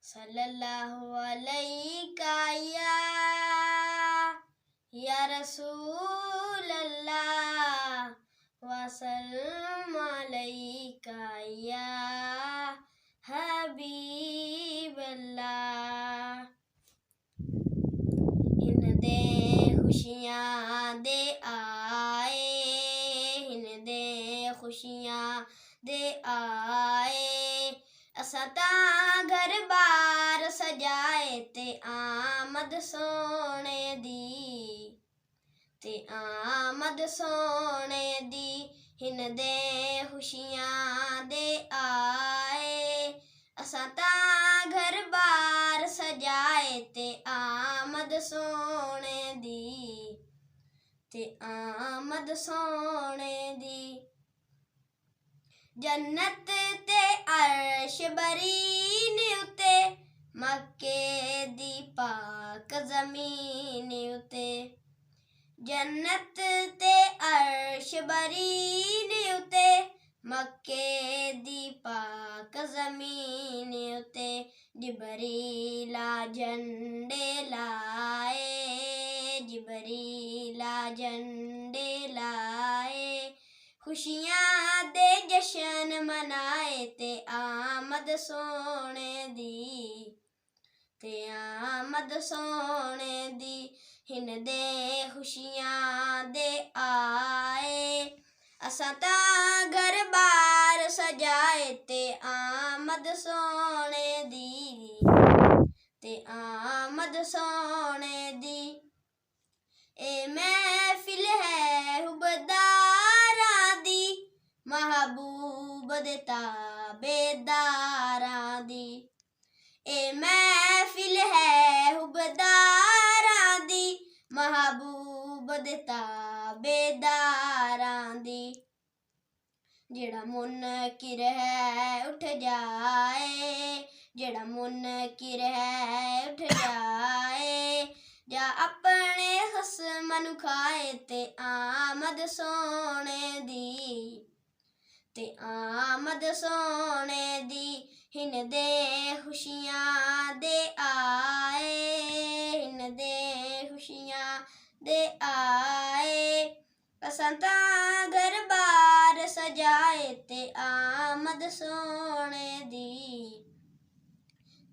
सल्लल्लाहु अलैका या रसूल अल्लाह वसल्लम अलैका या हबीब अल्लाह। हिन दे खुशियां दे आए, हिन दे खुशियां दे आए, असां तां घर बार सजाए ते आमद सोने दी, ते आमद सोने दी। हिन दे खुशियां दे आए, असां तां घर बार सजाए ते आमद सोने दी, ते आमद सोने दी। जन्नत ते अर्श बरीन उते, मक्के दी पाक ज़मीन उते। जन्नत ते अर्श बरीन उते, मक्के दी पाक ज़मीन उते। जिबरीला झंडे लाए, जिबरीला झंडे लाए, खुशियां दे जशन मनाए ते आमद सोने दी, ते आमद सोने दी। हिन दे खुशियां दे आए, असां तां घर बार सजाए ते आमद सोने दी, ते आमद सोने दी। ए महफिल है हुबदारां दी, महबूब दे ताबेदारां दी। ए महफिल है हुबदारां दी, महबूब दे ताबेदारां दी। जेड़ा मुनकिर है उठ जाए, जेड़ा मुनकिर है उठ जाए, जा अपने खस्म नू खाए ते आमद सोने दी, ते आमद सोने दी। हिन दे खुशियां दे आए, हिन दे खुशियां दे आए, असां तां घर बार सजाए ते आमद सोने दी,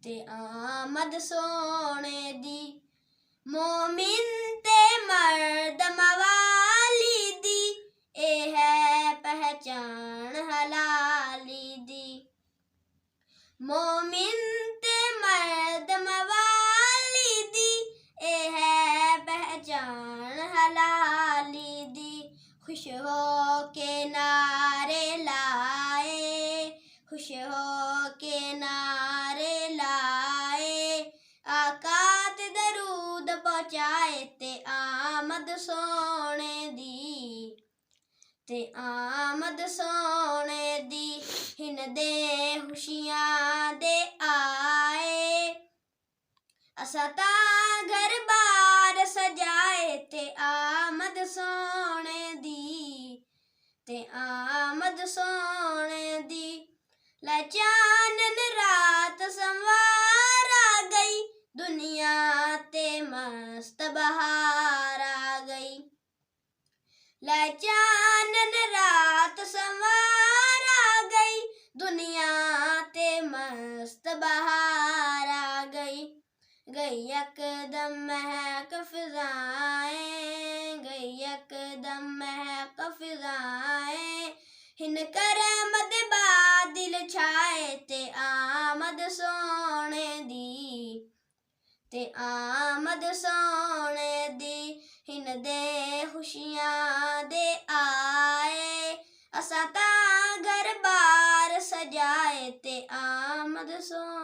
ते आमद सोने दी। मोमिन ते मर्द मवाली दी, ए है पहचान हलाली दी। मोमिन ते मर्द मवाली दी, ए है पहचान हलाली दी। खुश हो के नारे लाए, खुश हो के नारे लाए, आका ते दरूद पहुँचाए ते आमद सोने दी, ते आमद सोने दी। हिन दे खुशियां दे आए, असां तां घर बार सजाए ते आमद सोने दी, ते आमद सोने दी। लै चानन रात संवार आ गई, दुनिया ते मस्त बहार आ गई। लै चानन रात संवार आ गई, दुनिया ते मस्त बहार आ गई। गई यकदम महक फिज़ाएं, गई यकदम महक फिज़ाएं, हिन करम दे बादल छाए ते आमद सोने दी, ते आमद सोने दी। हिन दे खुशियां दे आए, असां तां घर बार सजाए ते आमद सोने